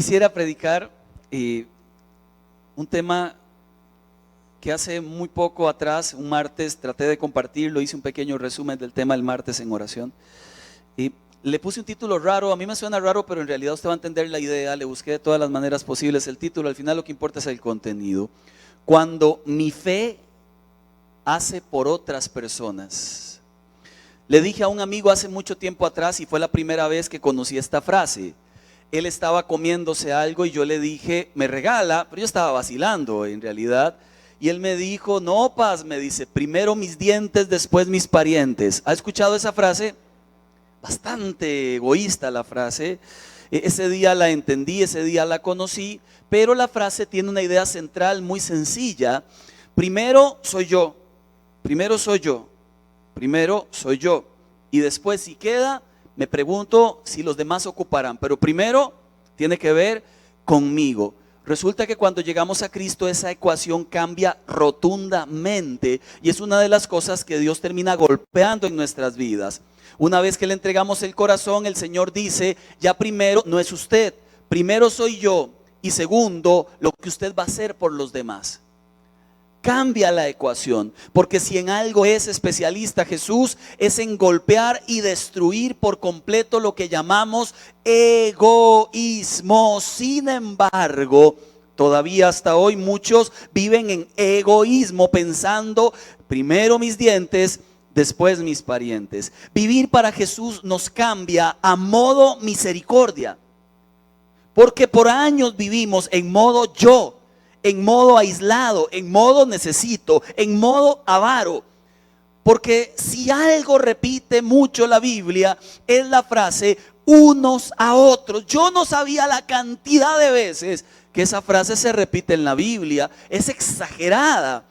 quisiera predicar un tema que hace muy poco atrás, un martes, traté de compartirlo, hice un pequeño resumen del tema el martes en oración. Y le puse un título raro, a mí me suena raro, pero en realidad usted va a entender la idea, le busqué de todas las maneras posibles el título, al final lo que importa es el contenido. Cuando mi fe hace por otras personas. Le dije a un amigo hace mucho tiempo atrás y fue la primera vez que conocí esta frase. Él estaba comiéndose algo y yo le dije, me regala, pero yo estaba vacilando en realidad. Y él me dijo, no, Paz, me dice, primero mis dientes, después mis parientes. ¿Ha escuchado esa frase? Bastante egoísta la frase. Ese día la entendí, ese día la conocí, pero la frase tiene una idea central muy sencilla. Primero soy yo, primero soy yo, primero soy yo. Y después si queda, me pregunto si los demás ocuparán, pero primero tiene que ver conmigo. Resulta que cuando llegamos a Cristo esa ecuación cambia rotundamente y es una de las cosas que Dios termina golpeando en nuestras vidas. Una vez que le entregamos el corazón, el Señor dice, ya primero no es usted, primero soy yo y segundo lo que usted va a hacer por los demás. Cambia la ecuación, porque si en algo es especialista Jesús, es en golpear y destruir por completo lo que llamamos egoísmo. Sin embargo, todavía hasta hoy muchos viven en egoísmo, pensando primero mis dientes, después mis parientes. Vivir para Jesús nos cambia a modo misericordia, porque por años vivimos en modo yo, en modo aislado, en modo necesito, en modo avaro. Porque si algo repite mucho la Biblia es la frase unos a otros. Yo no sabía la cantidad de veces que esa frase se repite en la Biblia. Es exagerada.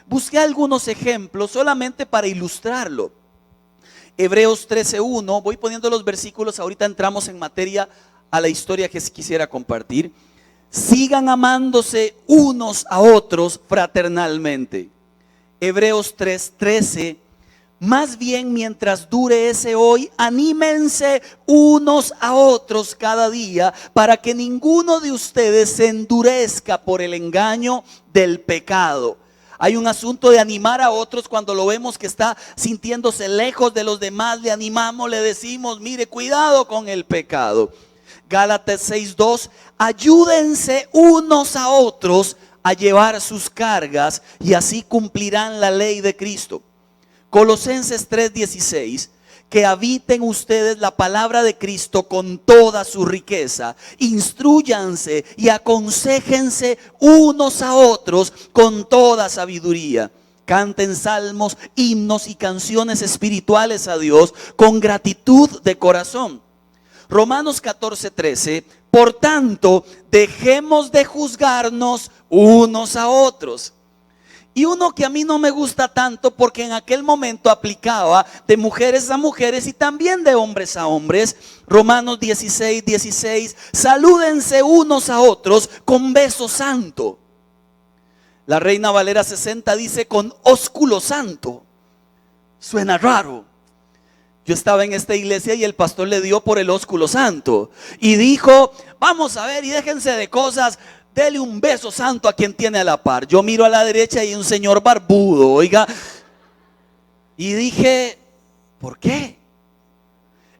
Busqué algunos ejemplos solamente para ilustrarlo. Hebreos 13:1, voy poniendo los versículos, ahorita entramos en materia a la historia que quisiera compartir. Sigan amándose unos a otros fraternalmente. Hebreos 3:13, más bien mientras dure ese hoy, anímense unos a otros cada día para que ninguno de ustedes se endurezca por el engaño del pecado. Hay un asunto de animar a otros cuando lo vemos que está sintiéndose lejos de los demás, le animamos, le decimos, mire, cuidado con el pecado. Gálatas 6:2, ayúdense unos a otros a llevar sus cargas y así cumplirán la ley de Cristo. Colosenses 3:16, que habiten ustedes la palabra de Cristo con toda su riqueza. Instrúyanse y aconséjense unos a otros con toda sabiduría. Canten salmos, himnos y canciones espirituales a Dios con gratitud de corazón. Romanos 14:13, por tanto, dejemos de juzgarnos unos a otros. Y uno que a mí no me gusta tanto porque en aquel momento aplicaba de mujeres a mujeres y también de hombres a hombres. Romanos 16:16, salúdense unos a otros con beso santo. La Reina Valera 60 dice con ósculo santo. Suena raro. Yo estaba en esta iglesia y el pastor le dio por el ósculo santo y dijo, vamos a ver y déjense de cosas, dele un beso santo a quien tiene a la par. Yo miro a la derecha y hay un señor barbudo, oiga, y dije, ¿por qué?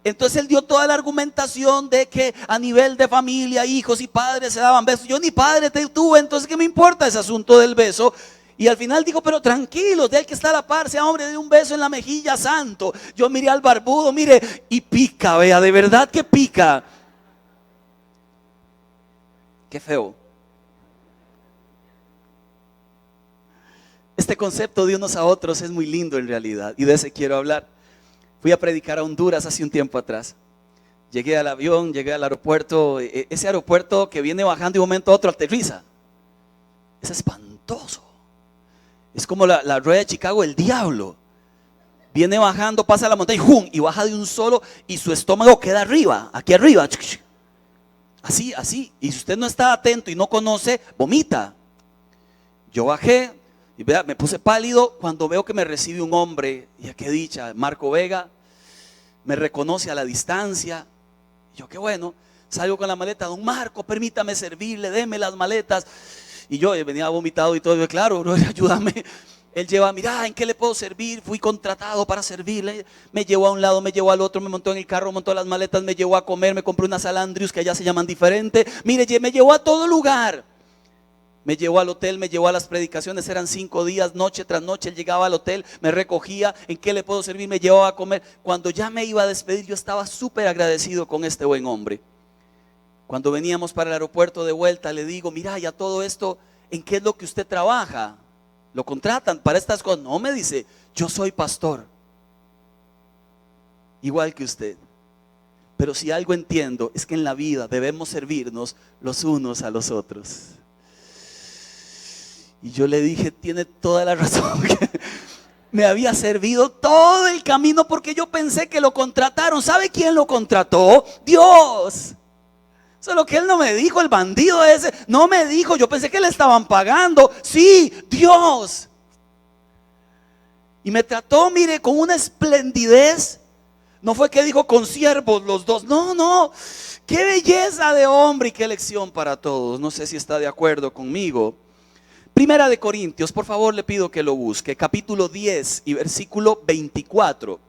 Entonces él dio toda la argumentación de que a nivel de familia, hijos y padres se daban besos. Yo ni padre tuve, entonces ¿qué me importa ese asunto del beso? Y al final digo, pero tranquilos, de él que está a la par, sea hombre, de un beso en la mejilla santo. Yo miré al barbudo, mire, y pica, vea, de verdad que pica. Qué feo. Este concepto de unos a otros es muy lindo en realidad y de ese quiero hablar. Fui a predicar a Honduras hace un tiempo atrás. Llegué al avión, llegué al aeropuerto, ese aeropuerto que viene bajando de un momento a otro aterriza. Es espantoso. Es como la rueda de Chicago, el diablo. Viene bajando, pasa la montaña y baja de un solo y su estómago queda arriba, aquí arriba. Así, así. Y si usted no está atento y no conoce, vomita. Yo bajé y vea, me puse pálido cuando veo que me recibe un hombre. Y qué dicha, Marco Vega, me reconoce a la distancia. Y yo, qué bueno. Salgo con la maleta, don Marco, permítame servirle, deme las maletas. Y yo venía vomitado y todo, yo, claro, bro, ayúdame. Él lleva, mira, ¿en qué le puedo servir? Fui contratado para servirle. Me llevó a un lado, me llevó al otro, me montó en el carro, montó las maletas, me llevó a comer, me compré unas salandrius que allá se llaman diferente. Mire, me llevó a todo lugar. Me llevó al hotel, me llevó a las predicaciones, eran 5 días, noche tras noche. Él llegaba al hotel, me recogía, ¿en qué le puedo servir? Me llevaba a comer. Cuando ya me iba a despedir, yo estaba súper agradecido con este buen hombre. Cuando veníamos para el aeropuerto de vuelta, le digo, mira, ya todo esto, ¿en qué es lo que usted trabaja? ¿Lo contratan para estas cosas? No, me dice, yo soy pastor, igual que usted. Pero si algo entiendo es que en la vida debemos servirnos los unos a los otros. Y yo le dije, tiene toda la razón. Me había servido todo el camino porque yo pensé que lo contrataron. ¿Sabe quién lo contrató? Dios. Eso es lo que él no me dijo, el bandido ese. No me dijo, yo pensé que le estaban pagando. Sí, Dios. Y me trató, mire, con una esplendidez. No fue que dijo con siervos los dos. No, no. Qué belleza de hombre y qué lección para todos. No sé si está de acuerdo conmigo. Primera de Corintios, por favor le pido que lo busque. Capítulo 10 y versículo 24.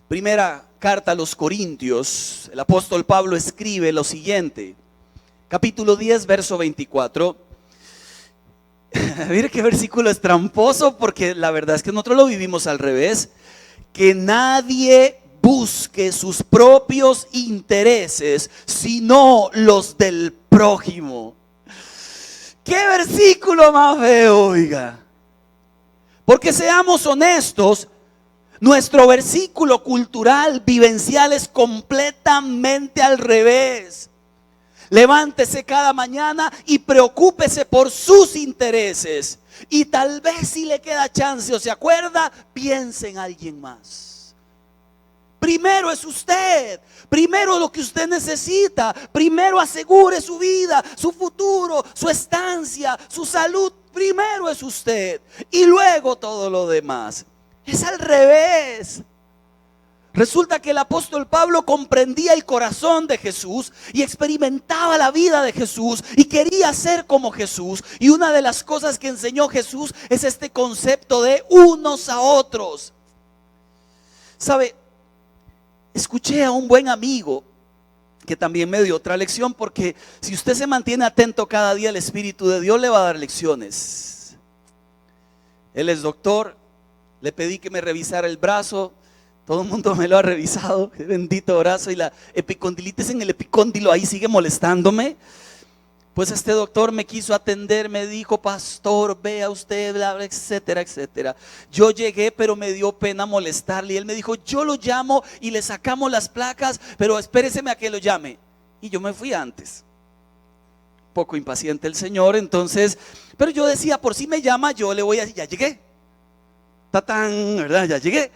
Primera carta a los Corintios, el apóstol Pablo escribe lo siguiente, capítulo 10, verso 24. Mire qué versículo es tramposo, porque la verdad es que nosotros lo vivimos al revés. Que nadie busque sus propios intereses, sino los del prójimo. Qué versículo más feo, oiga. Porque seamos honestos, nuestro versículo cultural, vivencial es completamente al revés. Levántese cada mañana y preocúpese por sus intereses. Y tal vez si le queda chance o se acuerda, piense en alguien más. Primero es usted, primero lo que usted necesita, primero asegure su vida, su futuro, su estancia, su salud. Primero es usted y luego todo lo demás. Es al revés. Resulta que el apóstol Pablo comprendía el corazón de Jesús y experimentaba la vida de Jesús y quería ser como Jesús. Y una de las cosas que enseñó Jesús es este concepto de unos a otros. ¿Sabe? Escuché a un buen amigo que también me dio otra lección, porque si usted se mantiene atento cada día, el Espíritu de Dios le va a dar lecciones. Él es doctor. Le pedí que me revisara el brazo. Todo el mundo me lo ha revisado. Bendito brazo. Y la epicondilitis en el epicóndilo ahí sigue molestándome. Pues este doctor me quiso atender. Me dijo, pastor, vea usted, bla, bla, etcétera, etcétera. Yo llegué, pero me dio pena molestarle. Y él me dijo, yo lo llamo y le sacamos las placas, pero espéreseme a que lo llame. Y yo me fui antes. Poco impaciente el señor, entonces. Pero yo decía, por si me llama, yo le voy a decir, ya llegué. Tatán, ¿verdad? Ya llegué.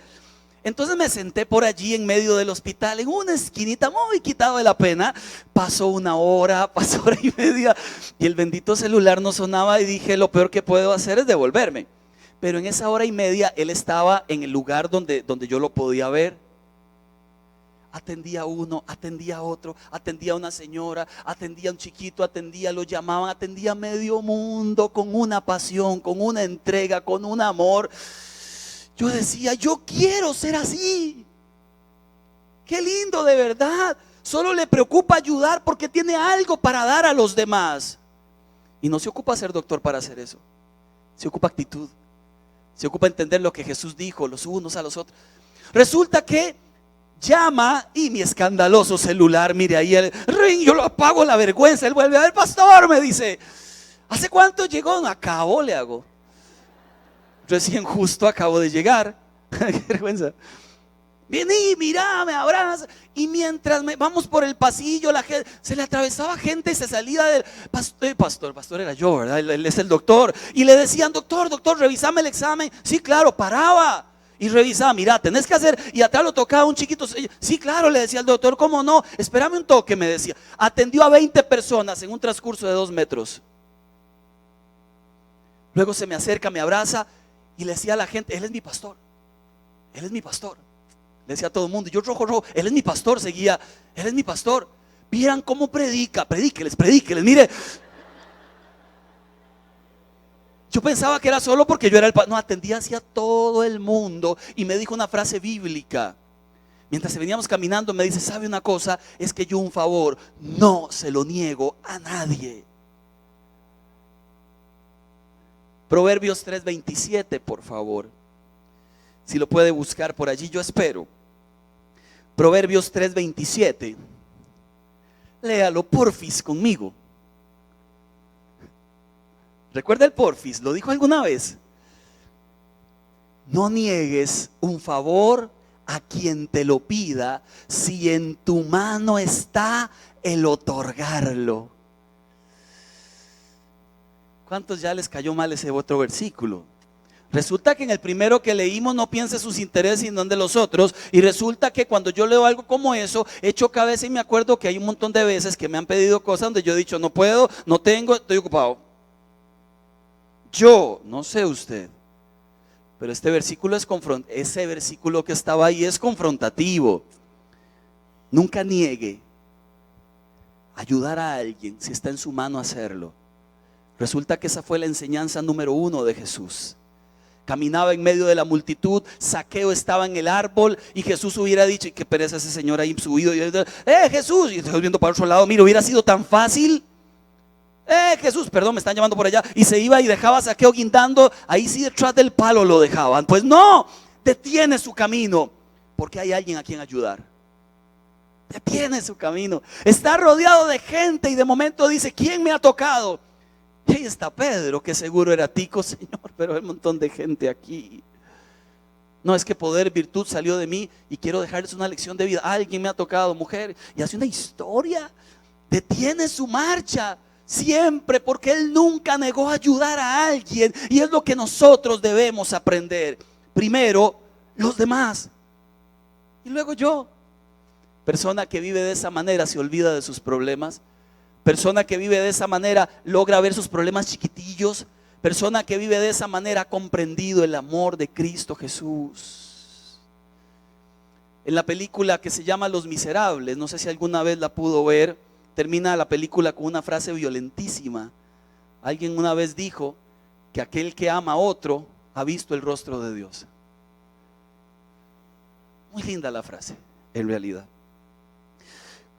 Entonces me senté por allí en medio del hospital, en una esquinita, muy quitado de la pena. Pasó una hora, pasó hora y media, y el bendito celular no sonaba. Y dije, lo peor que puedo hacer es devolverme. Pero en esa hora y media él estaba en el lugar donde yo lo podía ver. Atendía a uno, atendía a otro, atendía a una señora, atendía a un chiquito, atendía, lo llamaban, atendía a medio mundo con una pasión, con una entrega, con un amor. Yo decía, yo quiero ser así. Qué lindo, de verdad. Solo le preocupa ayudar porque tiene algo para dar a los demás. Y no se ocupa ser doctor para hacer eso. Se ocupa actitud. Se ocupa entender lo que Jesús dijo, los unos a los otros. Resulta que llama y mi escandaloso celular, mire ahí el ring, yo lo apago, la vergüenza. Él vuelve a ver, pastor, me dice, ¿hace cuánto llegó? Acabo, le hago. Recién justo acabo de llegar. Qué vergüenza. Vení, mirá, me abraza. Y mientras vamos por el pasillo, la gente, se le atravesaba gente y se salía del pastor era yo, ¿verdad? Él es el doctor. Y le decían, doctor, revísame el examen. Sí, claro, paraba y revisaba, mira, tenés que hacer. Y atrás lo tocaba un chiquito. Sí, claro, le decía el doctor, ¿cómo no? Espérame un toque, me decía. Atendió a 20 personas en un transcurso de 2 metros. Luego se me acerca, me abraza y le decía a la gente, él es mi pastor. Él es mi pastor. Le decía a todo el mundo, yo rojo, él es mi pastor, seguía, él es mi pastor. Vieran cómo predíqueles, mire. Yo pensaba que era solo porque yo era el pastor. No, atendía hacia todo el mundo. Y me dijo una frase bíblica. Mientras veníamos caminando me dice, ¿sabe una cosa? Es que yo un favor no se lo niego a nadie. Proverbios 3:27, por favor. Si lo puede buscar por allí, yo espero. Proverbios 3:27. Léalo porfis conmigo. ¿Recuerda el porfis? ¿Lo dijo alguna vez? No niegues un favor a quien te lo pida, si en tu mano está el otorgarlo. ¿Cuántos ya les cayó mal ese otro versículo? Resulta que en el primero que leímos no piense sus intereses sino en de los otros. Y resulta que cuando yo leo algo como eso, echo cabeza y me acuerdo que hay un montón de veces que me han pedido cosas donde yo he dicho no puedo, no tengo, estoy ocupado. Yo, no sé usted, pero este versículo ese versículo que estaba ahí es confrontativo. Nunca niegue ayudar a alguien si está en su mano hacerlo. Resulta que esa fue la enseñanza número 1 de Jesús. Caminaba en medio de la multitud, Zaqueo estaba en el árbol y Jesús hubiera dicho, y qué pereza ese señor ahí subido, y Jesús, y estoy viendo para otro lado, mira, hubiera sido tan fácil. Jesús, perdón, me están llamando por allá. Y se iba y dejaba a Zaqueo guindando. Ahí sí detrás del palo lo dejaban. Pues no, detiene su camino, porque hay alguien a quien ayudar. Detiene su camino. Está rodeado de gente y de momento dice, ¿quién me ha tocado? Y ahí está Pedro, que seguro era tico, Señor, pero hay un montón de gente aquí. No, es que poder, virtud salió de mí y quiero dejarles una lección de vida. Alguien me ha tocado, mujer. Y hace una historia. Detiene su marcha. Siempre, porque él nunca negó ayudar a alguien. Y es lo que nosotros debemos aprender. Primero los demás y luego yo. Persona que vive de esa manera se olvida de sus problemas. Persona que vive de esa manera logra ver sus problemas chiquitillos. Persona que vive de esa manera ha comprendido el amor de Cristo Jesús. En la película que se llama Los Miserables, no sé si alguna vez la pudo ver, termina la película con una frase violentísima. Alguien una vez dijo que aquel que ama a otro ha visto el rostro de Dios. Muy linda la frase, en realidad.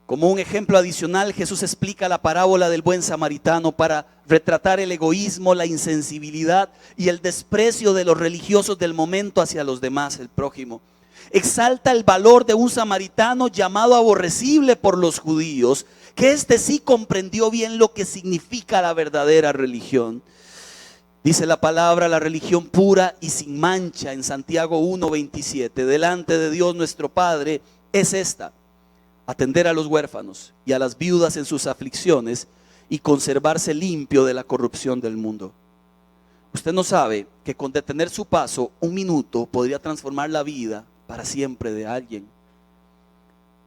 Como un ejemplo adicional, Jesús explica la parábola del buen samaritano para retratar el egoísmo, la insensibilidad y el desprecio de los religiosos del momento hacia los demás, el prójimo. Exalta el valor de un samaritano llamado aborrecible por los judíos, que este sí comprendió bien lo que significa la verdadera religión. Dice la palabra, la religión pura y sin mancha en Santiago 1:27, delante de Dios nuestro Padre, es esta: atender a los huérfanos y a las viudas en sus aflicciones y conservarse limpio de la corrupción del mundo. Usted no sabe que con detener su paso un minuto podría transformar la vida para siempre de alguien.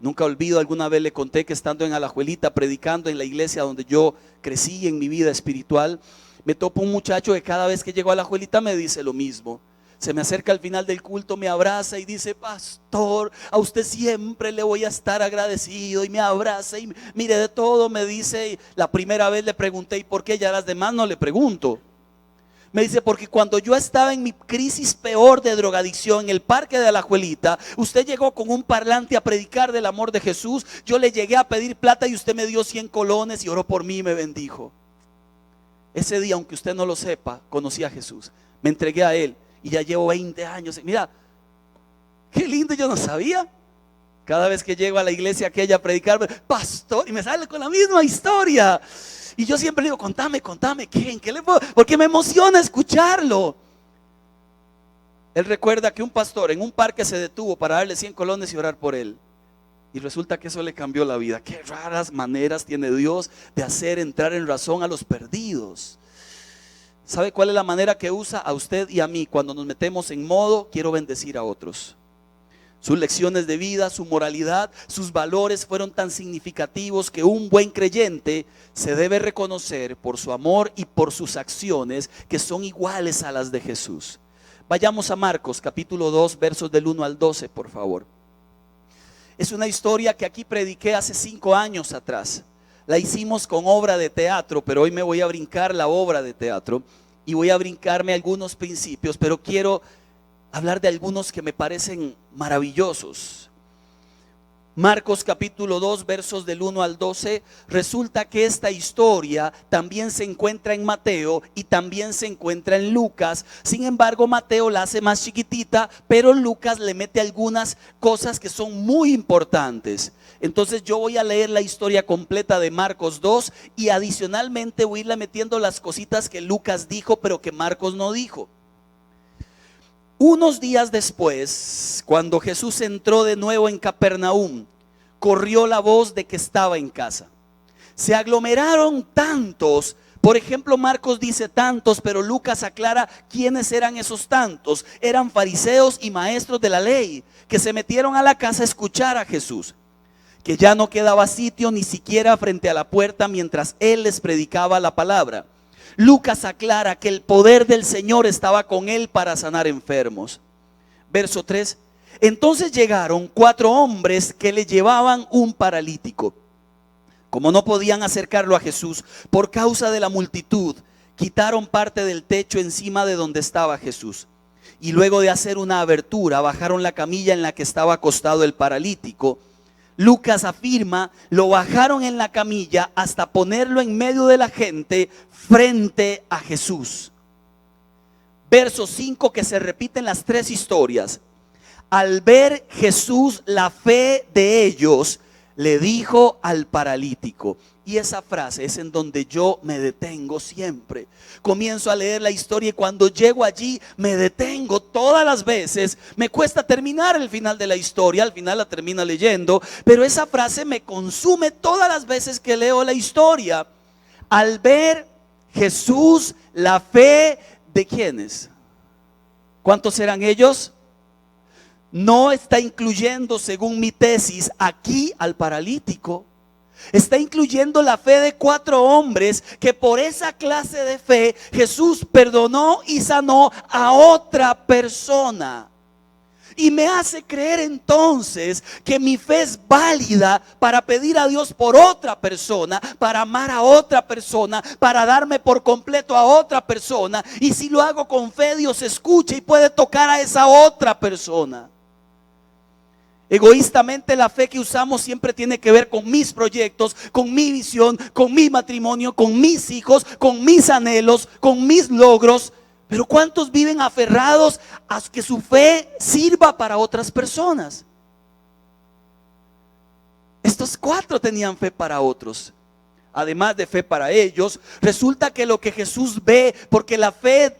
Nunca olvido, alguna vez le conté que estando en Alajuelita predicando en la iglesia donde yo crecí en mi vida espiritual, me topo un muchacho que cada vez que llego a Alajuelita me dice lo mismo. Se me acerca al final del culto, me abraza y dice: pastor, a usted siempre le voy a estar agradecido. Y me abraza y mire, de todo me dice. La primera vez le pregunté: ¿y por qué? Ya las demás no le pregunto. Me dice: porque cuando yo estaba en mi crisis peor de drogadicción en el parque de Alajuelita, usted llegó con un parlante a predicar del amor de Jesús. Yo le llegué a pedir plata y usted me dio 100 colones y oró por mí y me bendijo. Ese día, aunque usted no lo sepa, conocí a Jesús, me entregué a Él y ya llevo 20 años. Mira, qué lindo, yo no sabía. Cada vez que llego a la iglesia aquella a predicar, pastor, y me sale con la misma historia. Y yo siempre le digo: contame, ¿quién? ¿Qué le puedo? Porque me emociona escucharlo. Él recuerda que un pastor en un parque se detuvo para darle 100 colones y orar por él. Y resulta que eso le cambió la vida. Qué raras maneras tiene Dios de hacer entrar en razón a los perdidos. ¿Sabe cuál es la manera que usa a usted y a mí cuando nos metemos en modo quiero bendecir a otros? Sus lecciones de vida, su moralidad, sus valores fueron tan significativos que un buen creyente se debe reconocer por su amor y por sus acciones que son iguales a las de Jesús. Vayamos a Marcos capítulo 2 versos del 1 al 12, por favor. Es una historia que aquí prediqué hace 5 años atrás. La hicimos con obra de teatro, pero hoy me voy a brincar la obra de teatro y voy a brincarme algunos principios, pero quiero hablar de algunos que me parecen maravillosos. Marcos capítulo 2, versos del 1 al 12, resulta que esta historia también se encuentra en Mateo y también se encuentra en Lucas. Sin embargo, Mateo la hace más chiquitita, pero Lucas le mete algunas cosas que son muy importantes. Entonces yo voy a leer la historia completa de Marcos 2 y adicionalmente voy a irle metiendo las cositas que Lucas dijo, pero que Marcos no dijo. Unos días después, cuando Jesús entró de nuevo en Capernaum, corrió la voz de que estaba en casa. Se aglomeraron tantos, por ejemplo, Marcos dice tantos, pero Lucas aclara quiénes eran esos tantos. Eran fariseos y maestros de la ley que se metieron a la casa a escuchar a Jesús, que ya no quedaba sitio ni siquiera frente a la puerta mientras él les predicaba la palabra. Lucas aclara que el poder del Señor estaba con él para sanar enfermos. Verso 3. Entonces llegaron 4 hombres que le llevaban un paralítico. Como no podían acercarlo a Jesús por causa de la multitud, quitaron parte del techo encima de donde estaba Jesús. Y luego de hacer una abertura, bajaron la camilla en la que estaba acostado el paralítico. Lucas afirma, lo bajaron en la camilla hasta ponerlo en medio de la gente frente a Jesús. Verso 5, que se repiten las 3 historias. Al ver Jesús la fe de ellos, le dijo al paralítico. Y esa frase es en donde yo me detengo siempre. Comienzo a leer la historia y cuando llego allí me detengo todas las veces. Me cuesta terminar el final de la historia, al final la termino leyendo, pero esa frase me consume todas las veces que leo la historia. Al ver Jesús la fe de ¿quiénes? ¿Cuántos eran ellos? No está incluyendo, según mi tesis, aquí al paralítico. Está incluyendo la fe de 4 hombres que por esa clase de fe Jesús perdonó y sanó a otra persona. Y me hace creer entonces que mi fe es válida para pedir a Dios por otra persona, para amar a otra persona, para darme por completo a otra persona. Y si lo hago con fe, Dios escucha y puede tocar a esa otra persona. Egoístamente la fe que usamos siempre tiene que ver con mis proyectos, con mi visión, con mi matrimonio, con mis hijos, con mis anhelos, con mis logros. Pero ¿cuántos viven aferrados a que su fe sirva para otras personas? Estos 4 tenían fe para otros. Además de fe para ellos, resulta que lo que Jesús ve, porque la fe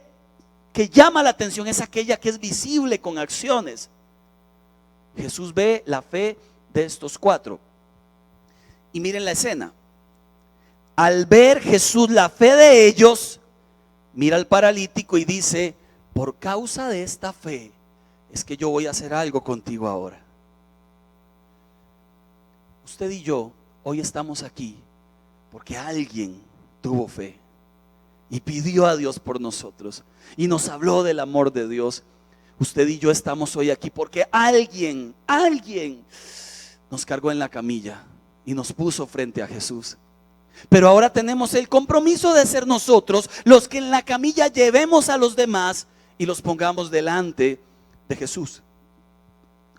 que llama la atención es aquella que es visible con acciones. Jesús ve la fe de estos 4. Y miren la escena. Al ver Jesús la fe de ellos, mira al paralítico y dice: por causa de esta fe es que yo voy a hacer algo contigo ahora. Usted y yo hoy estamos aquí porque alguien tuvo fe y pidió a Dios por nosotros y nos habló del amor de Dios. Usted y yo estamos hoy aquí porque alguien nos cargó en la camilla y nos puso frente a Jesús. Pero ahora tenemos el compromiso de ser nosotros los que en la camilla llevemos a los demás y los pongamos delante de Jesús.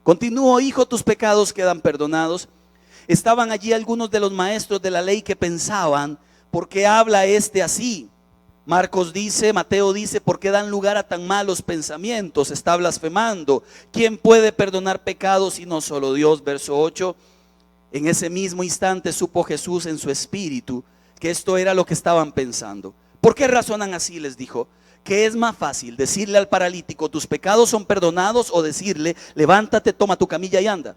Continúo: hijo, tus pecados quedan perdonados. Estaban allí algunos de los maestros de la ley que pensaban: ¿por qué habla este así? Marcos dice, Mateo dice: ¿por qué dan lugar a tan malos pensamientos? Está blasfemando. ¿Quién puede perdonar pecados sino solo Dios? Verso 8. En ese mismo instante supo Jesús en su espíritu que esto era lo que estaban pensando. ¿Por qué razonan así?, les dijo. ¿Qué es más fácil, decirle al paralítico: tus pecados son perdonados, o decirle: levántate, toma tu camilla y anda?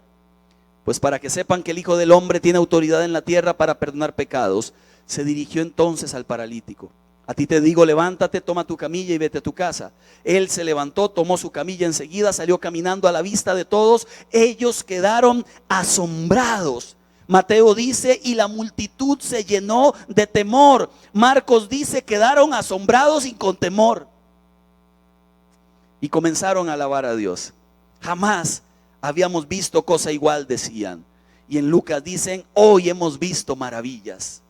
Pues para que sepan que el Hijo del Hombre tiene autoridad en la tierra para perdonar pecados, se dirigió entonces al paralítico: a ti te digo, levántate, toma tu camilla y vete a tu casa. Él se levantó, tomó su camilla enseguida, salió caminando a la vista de todos. Ellos quedaron asombrados. Mateo dice: y la multitud se llenó de temor. Marcos dice: quedaron asombrados y con temor. Y comenzaron a alabar a Dios. Jamás habíamos visto cosa igual, decían. Y en Lucas dicen, hoy hemos visto maravillas.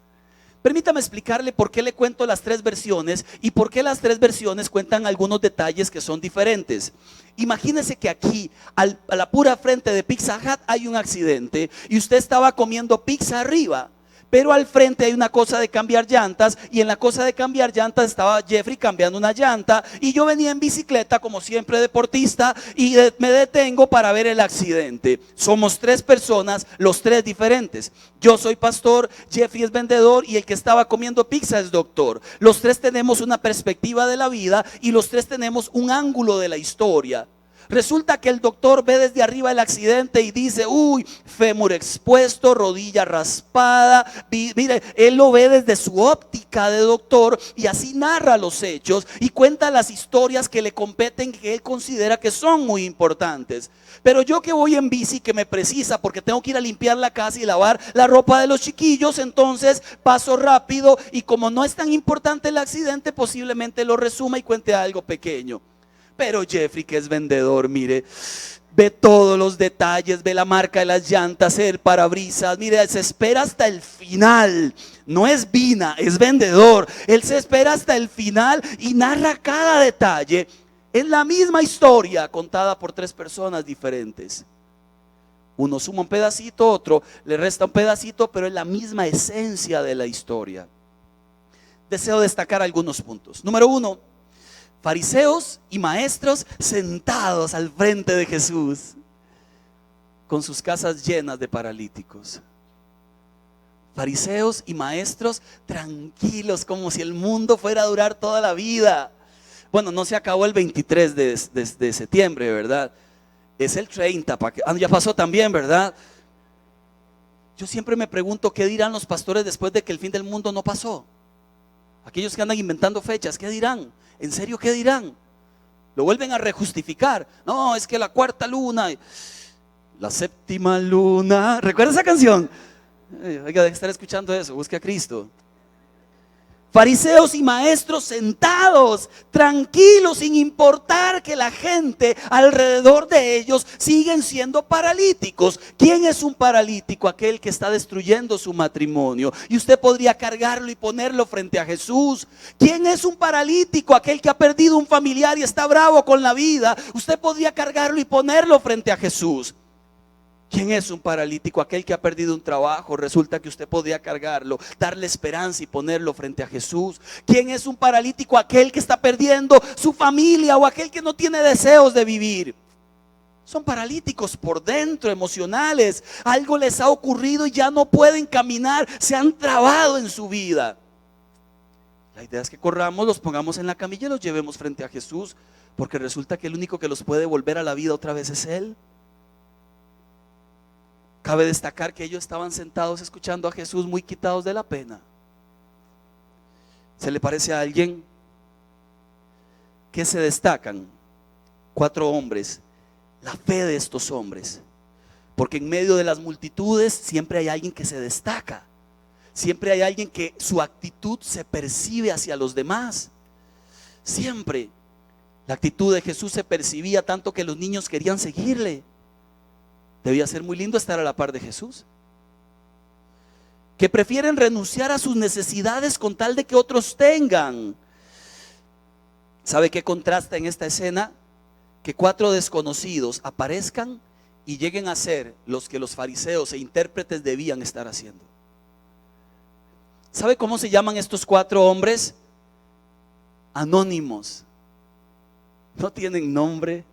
Permítame explicarle por qué le cuento las tres versiones y por qué las tres versiones cuentan algunos detalles que son diferentes. Imagínese que aquí, a la pura frente de Pizza Hut, hay un accidente y usted estaba comiendo pizza arriba. Pero al frente hay una cosa de cambiar llantas y en la cosa de cambiar llantas estaba Jeffrey cambiando una llanta y yo venía en bicicleta como siempre deportista y me detengo para ver el accidente. Somos tres personas, los tres diferentes. Yo soy pastor, Jeffrey es vendedor y el que estaba comiendo pizza es doctor. Los tres tenemos una perspectiva de la vida y los tres tenemos un ángulo de la historia. Resulta que el doctor ve desde arriba el accidente y dice, uy, fémur expuesto, rodilla raspada. Mire, él lo ve desde su óptica de doctor y así narra los hechos y cuenta las historias que le competen, que él considera que son muy importantes. Pero yo que voy en bici, que me precisa porque tengo que ir a limpiar la casa y lavar la ropa de los chiquillos, entonces paso rápido y como no es tan importante el accidente, posiblemente lo resuma y cuente algo pequeño. Pero Jeffrey, que es vendedor, mire, ve todos los detalles, ve la marca de las llantas, el parabrisas, mire, se espera hasta el final. No es Vina, es vendedor. Él se espera hasta el final y narra cada detalle. Es la misma historia contada por tres personas diferentes. Uno suma un pedacito, otro le resta un pedacito, pero es la misma esencia de la historia. Deseo destacar algunos puntos. Número uno, fariseos y maestros sentados al frente de Jesús con sus casas llenas de paralíticos. Fariseos y maestros tranquilos como si el mundo fuera a durar toda la vida. Bueno, no se acabó el 23 de septiembre, ¿verdad? Es el 30, ya pasó también, ¿verdad? Yo siempre me pregunto qué dirán los pastores después de que el fin del mundo no pasó. Aquellos que andan inventando fechas, ¿qué dirán? ¿En serio qué dirán? Lo vuelven a rejustificar. No, es que la cuarta luna, la séptima luna. ¿Recuerda esa canción? Oiga, de estar escuchando eso, busque a Cristo. Fariseos y maestros sentados, tranquilos, sin importar que la gente alrededor de ellos siguen siendo paralíticos. ¿Quién es un paralítico? Aquel que está destruyendo su matrimonio. Y usted podría cargarlo y ponerlo frente a Jesús. ¿Quién es un paralítico? Aquel que ha perdido un familiar y está bravo con la vida. Usted podría cargarlo y ponerlo frente a Jesús. ¿Quién es un paralítico? Aquel que ha perdido un trabajo. Resulta que usted podría cargarlo, darle esperanza y ponerlo frente a Jesús. ¿Quién es un paralítico? Aquel que está perdiendo su familia o aquel que no tiene deseos de vivir. Son paralíticos por dentro, emocionales. Algo les ha ocurrido y ya no pueden caminar, se han trabado en su vida. La idea es que corramos, los pongamos en la camilla y los llevemos frente a Jesús, porque resulta que el único que los puede volver a la vida otra vez es Él. Cabe destacar que ellos estaban sentados escuchando a Jesús muy quitados de la pena. ¿Se le parece a alguien? ¿Qué se destacan? 4 hombres. La fe de estos hombres. Porque en medio de las multitudes siempre hay alguien que se destaca. Siempre hay alguien que su actitud se percibe hacia los demás. Siempre. La actitud de Jesús se percibía tanto que los niños querían seguirle. Debía ser muy lindo estar a la par de Jesús. Que prefieren renunciar a sus necesidades con tal de que otros tengan. ¿Sabe qué contrasta en esta escena? Que 4 desconocidos aparezcan y lleguen a ser los que los fariseos e intérpretes debían estar haciendo. ¿Sabe cómo se llaman estos 4 hombres? Anónimos. No tienen nombre.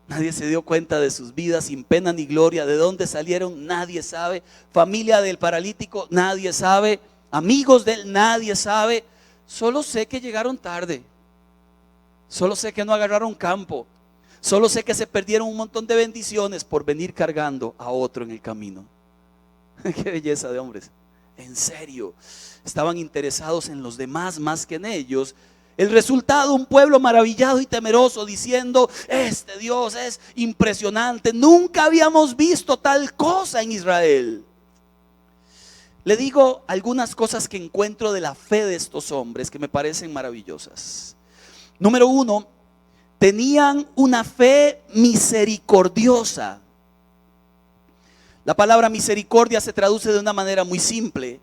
Nadie se dio cuenta de sus vidas, sin pena ni gloria. ¿De dónde salieron? Nadie sabe. Familia del paralítico, nadie sabe. Amigos de él, nadie sabe. Solo sé que llegaron tarde. Solo sé que no agarraron campo. Solo sé que se perdieron un montón de bendiciones por venir cargando a otro en el camino. Qué belleza de hombres. En serio, estaban interesados en los demás más que en ellos. El resultado, un pueblo maravillado y temeroso diciendo: este Dios es impresionante, nunca habíamos visto tal cosa en Israel. Le digo algunas cosas que encuentro de la fe de estos hombres que me parecen maravillosas. Número 1, Tenían una fe misericordiosa. La palabra misericordia se traduce de una manera muy simple.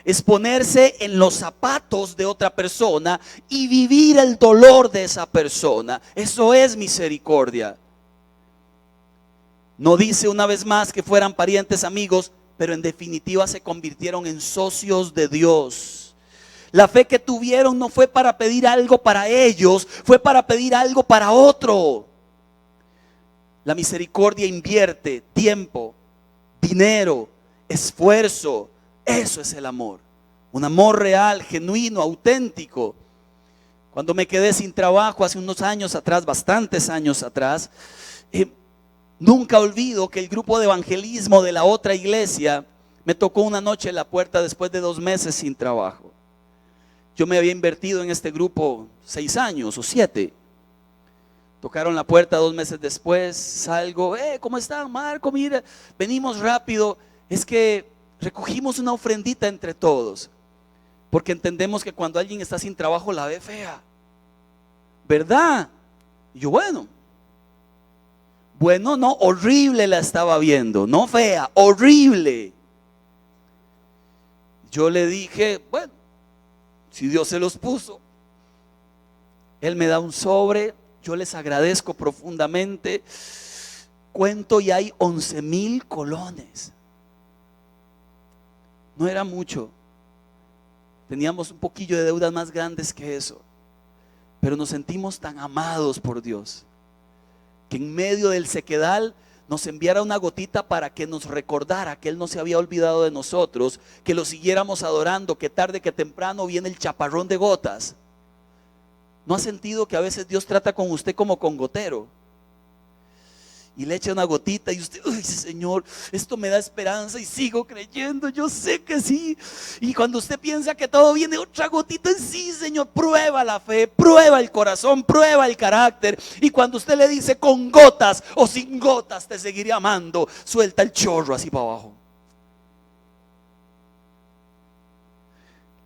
Es ponerse en los zapatos de otra persona y vivir el dolor de esa persona. Eso es misericordia. No dice una vez más que fueran parientes, amigos, pero en definitiva se convirtieron en socios de Dios. La fe que tuvieron no fue para pedir algo para ellos, fue para pedir algo para otro. La misericordia invierte tiempo, dinero, esfuerzo. Eso es el amor. Un amor real, genuino, auténtico. Cuando me quedé sin trabajo hace unos años atrás, bastantes años atrás, nunca olvido que el grupo de evangelismo de la otra iglesia me tocó una noche en la puerta después de 2 meses sin trabajo. Yo me había invertido en este grupo 6 años o 7. Tocaron la puerta 2 meses después, salgo, ¿cómo están, Marco? Mira, venimos rápido. Es que recogimos una ofrendita entre todos, porque entendemos que cuando alguien está sin trabajo la ve fea, ¿verdad? Y yo, bueno, no, horrible la estaba viendo, no fea, horrible. Yo le dije, bueno, si Dios se los puso, Él me da un sobre, yo les agradezco profundamente. Cuento y hay 11,000 colones. No era mucho. Teníamos un poquillo de deudas más grandes que eso, pero nos sentimos tan amados por Dios, que en medio del sequedal nos enviara una gotita para que nos recordara que Él no se había olvidado de nosotros, que lo siguiéramos adorando, que tarde que temprano viene el chaparrón de gotas. ¿No ha sentido que a veces Dios trata con usted como con gotero? Y le echa una gotita y usted, uy, Señor, esto me da esperanza y sigo creyendo, yo sé que sí. Y cuando usted piensa que todo viene, otra gotita en sí, Señor, prueba la fe, prueba el corazón, prueba el carácter. Y cuando usted le dice con gotas o sin gotas te seguiré amando, suelta el chorro así para abajo.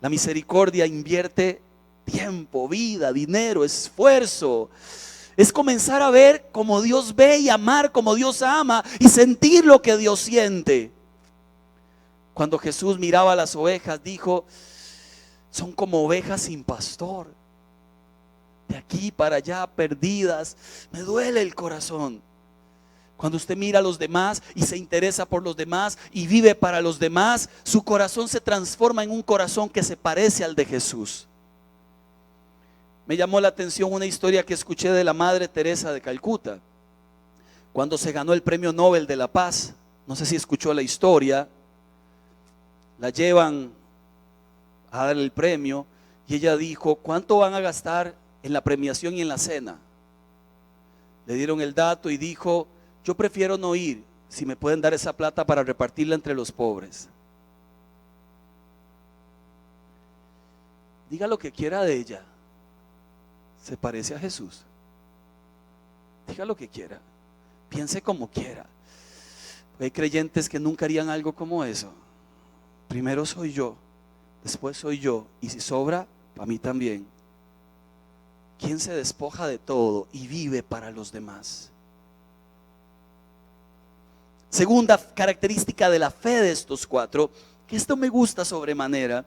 La misericordia invierte tiempo, vida, dinero, esfuerzo. Es comenzar a ver como Dios ve y amar como Dios ama y sentir lo que Dios siente. Cuando Jesús miraba a las ovejas, dijo, son como ovejas sin pastor, de aquí para allá perdidas. Me duele el corazón. Cuando usted mira a los demás y se interesa por los demás y vive para los demás, su corazón se transforma en un corazón que se parece al de Jesús. Me llamó la atención una historia que escuché de la Madre Teresa de Calcuta, cuando se ganó el Premio Nobel de la Paz. No sé si escuchó la historia. La llevan a dar el premio y ella dijo, ¿cuánto van a gastar en la premiación y en la cena? Le dieron el dato y dijo, yo prefiero no ir si me pueden dar esa plata para repartirla entre los pobres. Diga lo que quiera de ella, se parece a Jesús. Diga lo que quiera, piense como quiera. Hay creyentes que nunca harían algo como eso. Primero soy yo, después soy yo, y si sobra, para mí también. ¿Quién se despoja de todo y vive para los demás? Segunda característica de la fe de estos 4, que esto me gusta sobremanera: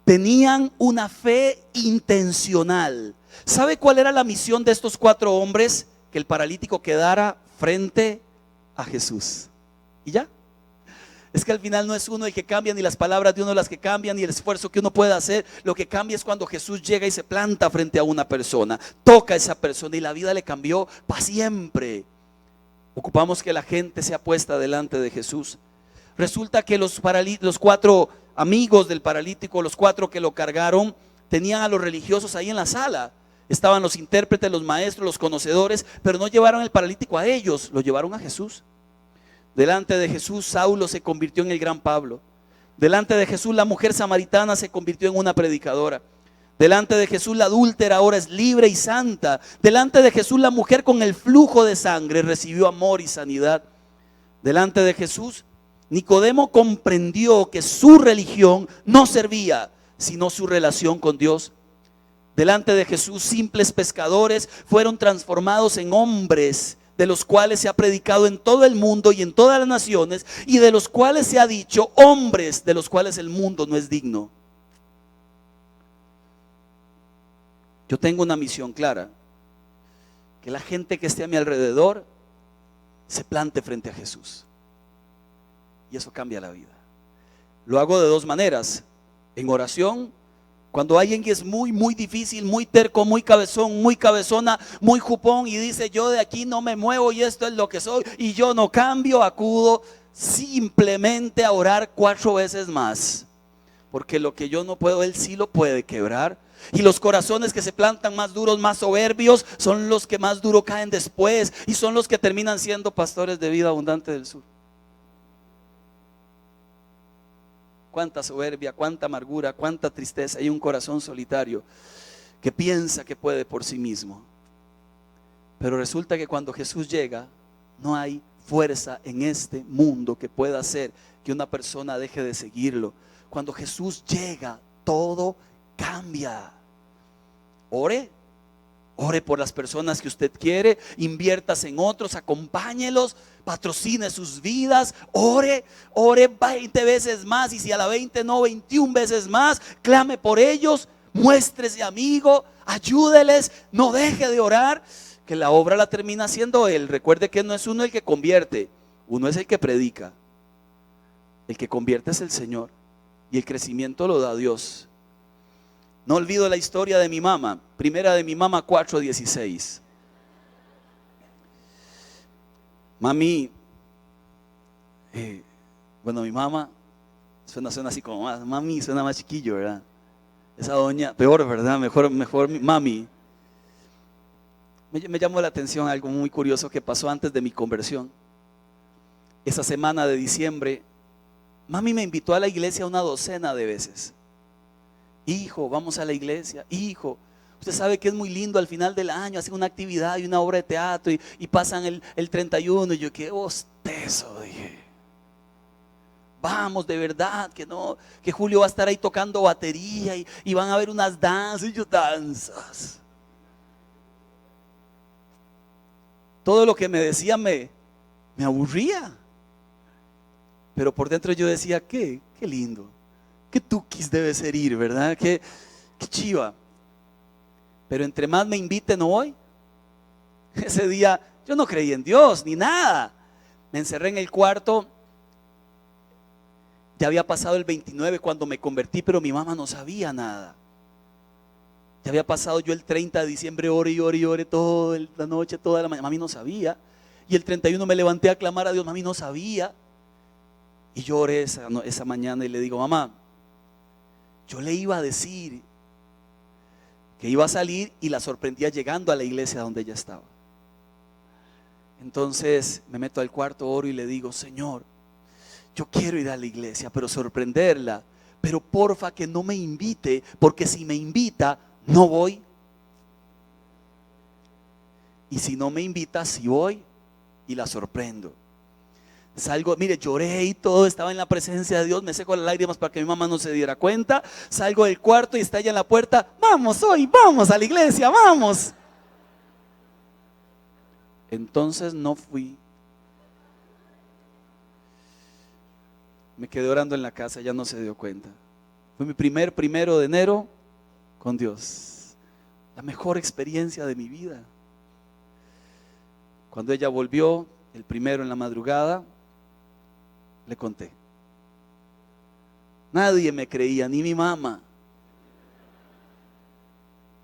tenían una fe intencional. ¿Sabe cuál era la misión de estos 4 hombres? Que el paralítico quedara frente a Jesús. Y ya. Es que al final no es uno el que cambia, ni las palabras de uno las que cambian, ni el esfuerzo que uno puede hacer. Lo que cambia es cuando Jesús llega y se planta frente a una persona, toca a esa persona y la vida le cambió para siempre. Ocupamos que la gente sea puesta delante de Jesús. Resulta que los 4 amigos del paralítico, los 4 que lo cargaron, tenían a los religiosos ahí en la sala. Estaban los intérpretes, los maestros, los conocedores, pero no llevaron el paralítico a ellos, lo llevaron a Jesús. Delante de Jesús, Saulo se convirtió en el gran Pablo. Delante de Jesús, la mujer samaritana se convirtió en una predicadora. Delante de Jesús, la adúltera ahora es libre y santa. Delante de Jesús, la mujer con el flujo de sangre recibió amor y sanidad. Delante de Jesús, Nicodemo comprendió que su religión no servía, sino su relación con Dios. delante de Jesús, simples pescadores, fueron transformados en hombres, de los cuales se ha predicado en todo el mundo y en todas las naciones, y de los cuales se ha dicho, hombres de los cuales el mundo no es digno. Yo tengo una misión clara: que la gente que esté a mi alrededor se plante frente a Jesús, y eso cambia la vida. Lo hago de dos maneras: en oración, cuando alguien que es muy difícil, muy terco, muy cabezón, muy cabezona, muy jupón, y dice yo de aquí no me muevo y esto es lo que soy y yo no cambio, acudo simplemente a orar 4 veces más, porque lo que yo no puedo, Él sí lo puede quebrar. Y los corazones que se plantan más duros, más soberbios, son los que más duro caen después, y son los que terminan siendo pastores de Vida Abundante del Sur. Cuánta soberbia, cuánta amargura, cuánta tristeza. Hay un corazón solitario que piensa que puede por sí mismo. Pero resulta que cuando Jesús llega, no hay fuerza en este mundo que pueda hacer que una persona deje de seguirlo. Cuando Jesús llega, todo cambia. Ore por las personas que usted quiere, inviertas en otros, acompáñelos, patrocine sus vidas, ore 20 veces más, y si a la 20 no, 21 veces más, clame por ellos, muéstrese amigo, ayúdeles, no deje de orar, que la obra la termina haciendo Él. Recuerde que no es uno el que convierte, uno es el que predica. El que convierte es el Señor, y el crecimiento lo da Dios. No olvido la historia de mi mamá, primera de mi mamá 4:16. Mami, bueno, mi mamá suena así como más, mami suena más chiquillo, ¿verdad? Esa doña, peor, ¿verdad? Mejor mami. Me llamó la atención algo muy curioso que pasó antes de mi conversión. Esa semana de diciembre, mami me invitó a la iglesia una docena de veces. Hijo, vamos a la iglesia. Hijo, usted sabe que es muy lindo al final del año, hacen una actividad y una obra de teatro y pasan el 31. Y yo, qué bostezo, dije. Vamos, de verdad, que Julio va a estar ahí tocando batería y van a haber unas danzas. Y yo, danzas. Todo lo que me decía me aburría. Pero por dentro yo decía, qué lindo. Qué tuquis debe ser ir, ¿verdad? Qué chiva. Pero entre más me inviten no voy. Ese día yo no creí en Dios ni nada. Me encerré en el cuarto. Ya había pasado el 29 cuando me convertí, pero mi mamá no sabía nada. Ya había pasado yo el 30 de diciembre, oré toda la noche, toda la mañana. Mami no sabía. Y el 31 me levanté a clamar a Dios. Mami no sabía. Y yo oré esa mañana y le digo, mamá, yo le iba a decir que iba a salir, y la sorprendía llegando a la iglesia donde ella estaba. Entonces me meto al cuarto, oro y le digo, Señor, yo quiero ir a la iglesia, pero sorprenderla, pero porfa que no me invite, porque si me invita no voy, y si no me invita sí voy, y la sorprendo. Salgo, mire, lloré y todo, estaba en la presencia de Dios, me seco las lágrimas para que mi mamá no se diera cuenta. Salgo del cuarto y está ella en la puerta, vamos hoy, vamos a la iglesia, vamos. Entonces no fui. Me quedé orando en la casa, ya no se dio cuenta. Fue mi primer 1 de enero con Dios, la mejor experiencia de mi vida. Cuando ella volvió, el 1 en la madrugada, le conté. Nadie me creía, ni mi mamá.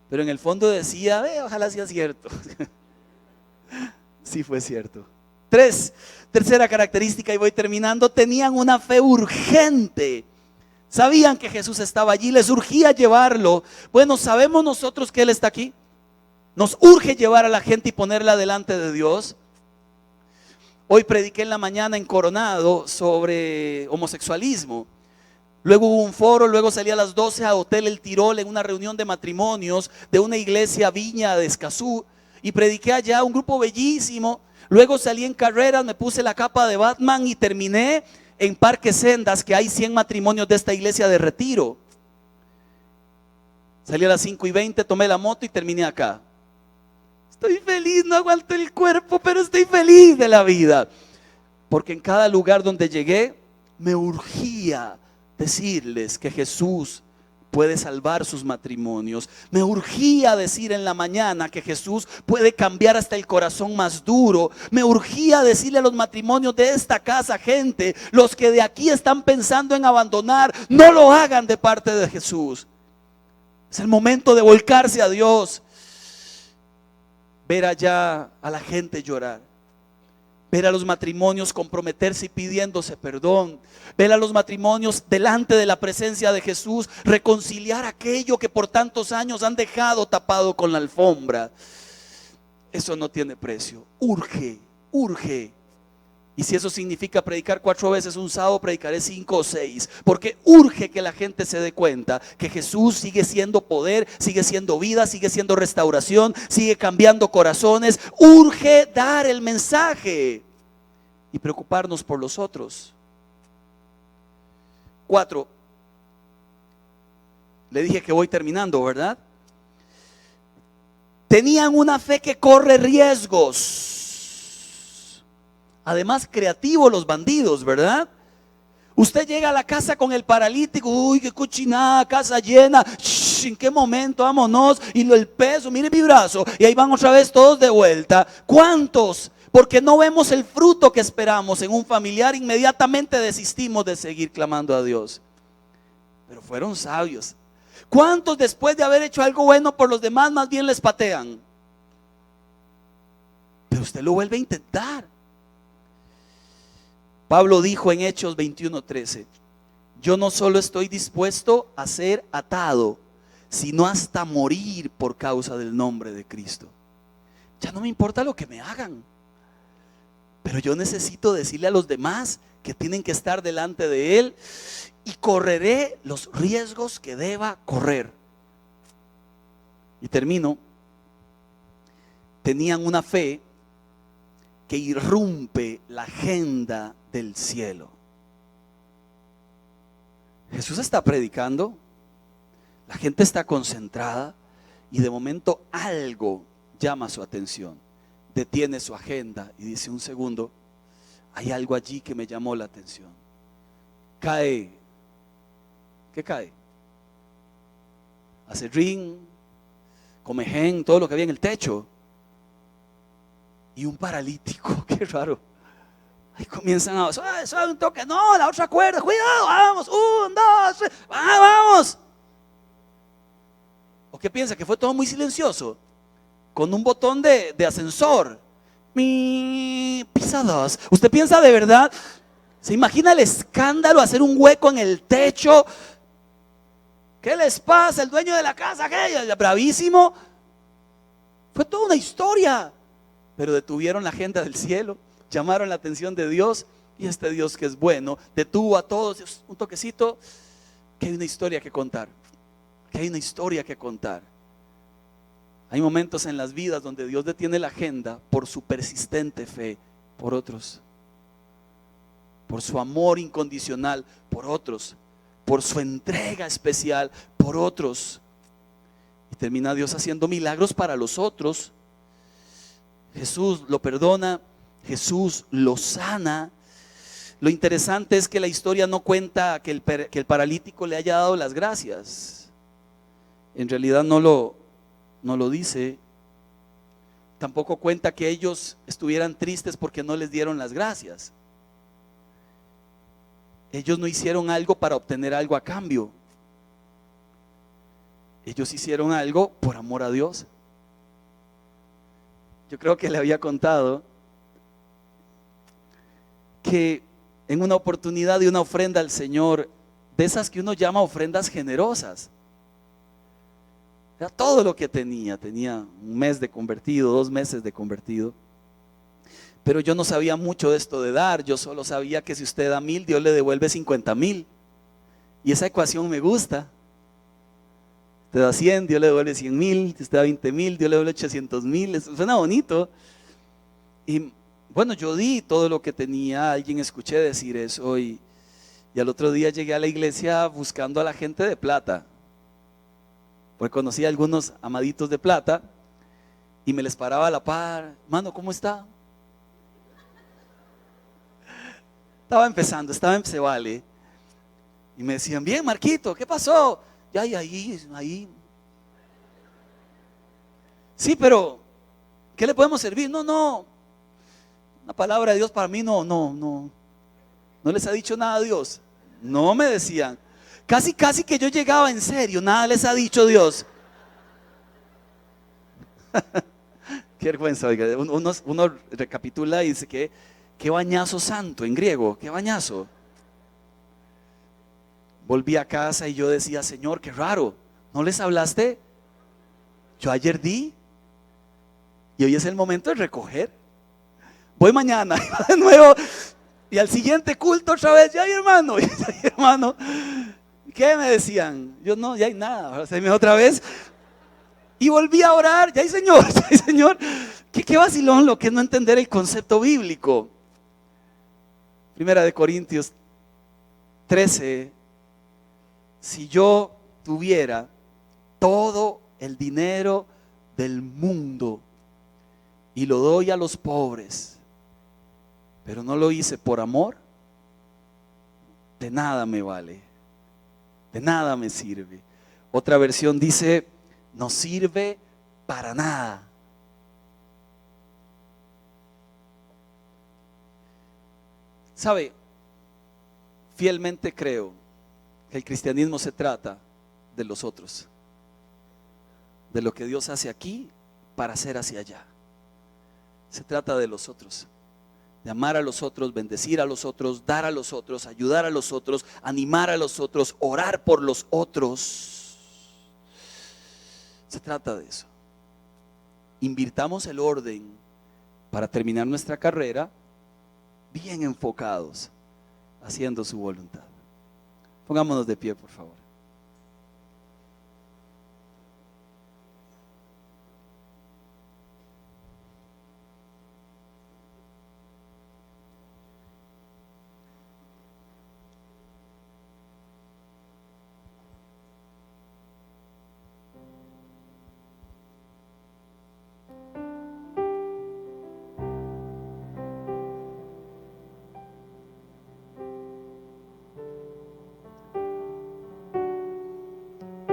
Pero en el fondo decía, ojalá sea cierto. Sí fue cierto. Tercera característica, y voy terminando: tenían una fe urgente. Sabían que Jesús estaba allí, les urgía llevarlo. Bueno, sabemos nosotros que Él está aquí. Nos urge llevar a la gente y ponerla delante de Dios. Hoy prediqué en la mañana en Coronado sobre homosexualismo. Luego hubo un foro, luego salí a las 12 a Hotel El Tirol en una reunión de matrimonios de una iglesia Viña de Escazú, y prediqué allá, un grupo bellísimo. Luego salí en carreras, me puse la capa de Batman y terminé en Parque Sendas, que hay 100 matrimonios de esta iglesia de retiro. Salí a las 5:20, tomé la moto y terminé acá. Estoy feliz, no aguanto el cuerpo, pero estoy feliz de la vida. Porque en cada lugar donde llegué, me urgía decirles que Jesús puede salvar sus matrimonios. Me urgía decir en la mañana que Jesús puede cambiar hasta el corazón más duro. Me urgía decirle a los matrimonios de esta casa: gente, los que de aquí están pensando en abandonar, no lo hagan de parte de Jesús. Es el momento de volcarse a Dios. Ver allá a la gente llorar, ver a los matrimonios comprometerse y pidiéndose perdón, ver a los matrimonios delante de la presencia de Jesús reconciliar aquello que por tantos años han dejado tapado con la alfombra. Eso no tiene precio. Urge, urge. Y si eso significa predicar 4 veces un sábado, predicaré 5 o 6, porque urge que la gente se dé cuenta que Jesús sigue siendo poder, sigue siendo vida, sigue siendo restauración, sigue cambiando corazones. Urge dar el mensaje y preocuparnos por los otros. 4. Le dije que voy terminando, ¿verdad? Tenían una fe que corre riesgos. Además, creativos los bandidos, ¿verdad? Usted llega a la casa con el paralítico, uy, qué cochinada, casa llena, ¿en qué momento? Vámonos, y el peso, mire mi brazo, y ahí van otra vez todos de vuelta. ¿Cuántos? Porque no vemos el fruto que esperamos en un familiar, inmediatamente desistimos de seguir clamando a Dios. Pero fueron sabios. ¿Cuántos después de haber hecho algo bueno por los demás, más bien les patean? Pero usted lo vuelve a intentar. Pablo dijo en Hechos 21:13: yo no solo estoy dispuesto a ser atado, sino hasta morir por causa del nombre de Cristo. Ya no me importa lo que me hagan, pero yo necesito decirle a los demás que tienen que estar delante de Él, y correré los riesgos que deba correr. Y termino. Tenían una fe que irrumpe la agenda del cielo. Jesús está predicando, la gente está concentrada, y de momento algo llama su atención, detiene su agenda y dice: un segundo, hay algo allí que me llamó la atención. Cae. ¿Qué cae? Aserrín, comején, todo lo que había en el techo, y un paralítico. Qué raro. Ahí comienzan a suave un toque, no, la otra cuerda, cuidado, vamos, 1, 2, 3, vamos. ¿O qué piensa? Que fue todo muy silencioso, con un botón de ascensor. Pisa 2. ¿Usted piensa de verdad? ¿Se imagina el escándalo? Hacer un hueco en el techo. ¿Qué les pasa? El dueño de la casa, aquella, bravísimo. Fue toda una historia. Pero detuvieron la agenda del cielo, llamaron la atención de Dios, y este Dios que es bueno detuvo a todos. Un toquecito, que hay una historia que contar, que hay una historia que contar. Hay momentos en las vidas donde Dios detiene la agenda por su persistente fe por otros, por su amor incondicional por otros, por su entrega especial por otros, y termina Dios haciendo milagros para los otros. Jesús lo perdona, Jesús lo sana. Lo interesante es que la historia no cuenta que el paralítico le haya dado las gracias. En realidad no lo dice. Tampoco cuenta que ellos estuvieran tristes porque no les dieron las gracias. Ellos no hicieron algo para obtener algo a cambio. Ellos hicieron algo por amor a Dios. Yo creo que le había contado que en una oportunidad de una ofrenda al Señor, de esas que uno llama ofrendas generosas, era todo lo que tenía 1 mes de convertido, 2 meses de convertido, pero yo no sabía mucho de esto de dar. Yo solo sabía que si usted da 1,000, Dios le devuelve 50,000, y esa ecuación me gusta. Usted da 100, Dios le devuelve 100,000. Si usted da 20,000, Dios le devuelve 800,000. Eso suena bonito. Y bueno, yo di todo lo que tenía. Alguien escuché decir eso, y al otro día llegué a la iglesia buscando a la gente de plata. Porque conocí a algunos amaditos de plata y me les paraba a la par. Mano, ¿cómo está? Estaba empezando, estaba en Cebale. Y me decían, bien, Marquito, ¿qué pasó? Ya, y ahí. Sí, pero, ¿qué le podemos servir? No. Una palabra de Dios para mí no. No les ha dicho nada a Dios. No me decían. Casi que yo llegaba en serio, nada les ha dicho Dios. Qué vergüenza, oiga. Uno recapitula y dice que qué bañazo santo en griego, qué bañazo. Volví a casa y yo decía, Señor, qué raro, ¿no les hablaste? Yo ayer di y hoy es el momento de recoger. Voy mañana de nuevo y al siguiente culto otra vez, ya hay hermano, ¿qué me decían? Yo no, ya hay nada, ahora se me otra vez. Y volví a orar, ya hay Señor. ¿Qué vacilón lo que es no entender el concepto bíblico? Primera de Corintios 13. Si yo tuviera todo el dinero del mundo y lo doy a los pobres, pero no lo hice por amor, de nada me vale, de nada me sirve. Otra versión dice, no sirve para nada. ¿Sabe? Fielmente creo que el cristianismo se trata de los otros, de lo que Dios hace aquí para hacer hacia allá. Se trata de los otros, de amar a los otros, bendecir a los otros, dar a los otros, ayudar a los otros, animar a los otros, orar por los otros. Se trata de eso. Invirtamos el orden para terminar nuestra carrera bien enfocados, haciendo su voluntad. Pongámonos de pie, por favor.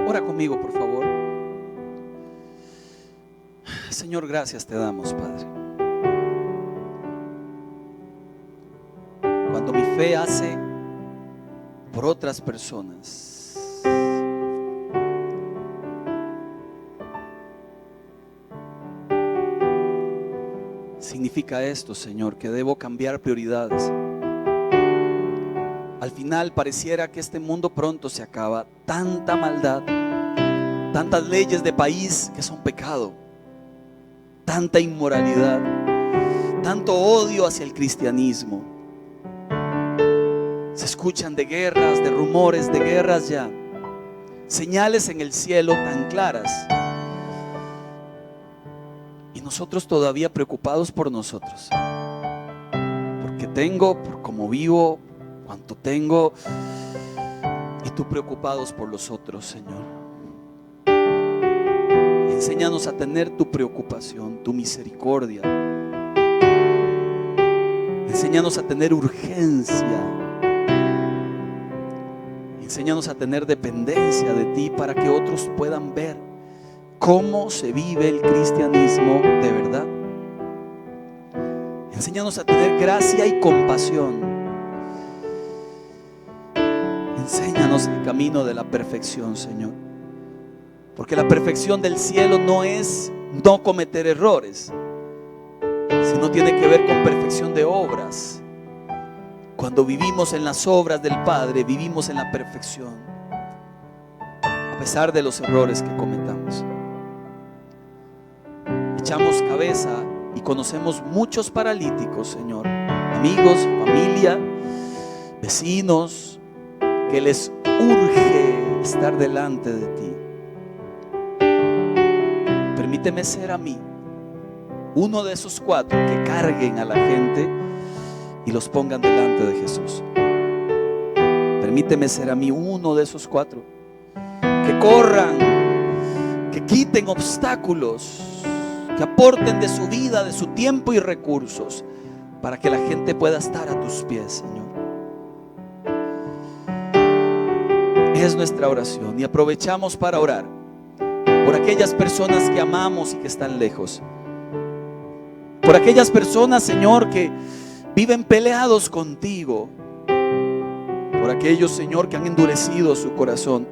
Ora conmigo, por favor. Señor, gracias te damos, Padre. Cuando mi fe hace por otras personas, significa esto, Señor, que debo cambiar prioridades. Al final pareciera que este mundo pronto se acaba. Tanta maldad, tantas leyes de país que son pecado, tanta inmoralidad, tanto odio hacia el cristianismo. Se escuchan de guerras, de rumores de guerras ya, señales en el cielo tan claras, y nosotros todavía preocupados por nosotros, porque tengo, por cómo vivo, cuánto tengo, y tú preocupados por los otros, Señor. Enséñanos a tener tu preocupación, tu misericordia. Enséñanos a tener urgencia. Enséñanos a tener dependencia de ti para que otros puedan ver cómo se vive el cristianismo de verdad. Enséñanos a tener gracia y compasión. Enséñanos el camino de la perfección, Señor. Porque la perfección del cielo no es no cometer errores, sino tiene que ver con perfección de obras. Cuando vivimos en las obras del Padre, vivimos en la perfección, a pesar de los errores que cometamos. Echamos cabeza y conocemos muchos paralíticos, Señor, amigos, familia, vecinos, que les urge estar delante de ti. Permíteme ser a mí uno de esos 4 que carguen a la gente y los pongan delante de Jesús. Permíteme ser a mí uno de esos 4 que corran quiten obstáculos, que aporten de su vida, de su tiempo y recursos, para que la gente pueda estar a tus pies, Señor. Es nuestra oración, y aprovechamos para orar por aquellas personas que amamos y que están lejos, por aquellas personas, Señor, que viven peleados contigo, por aquellos, Señor, que han endurecido su corazón,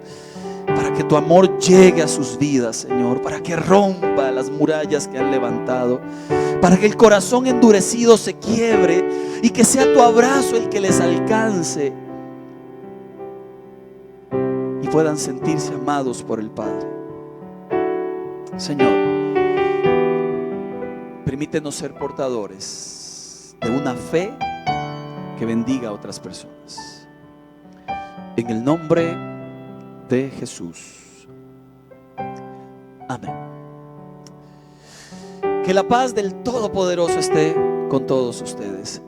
para que tu amor llegue a sus vidas, Señor, para que rompa las murallas que han levantado, para que el corazón endurecido se quiebre y que sea tu abrazo el que les alcance y puedan sentirse amados por el Padre. Señor, permítenos ser portadores de una fe que bendiga a otras personas. En el nombre de Jesús. Amén. Que la paz del Todopoderoso esté con todos ustedes.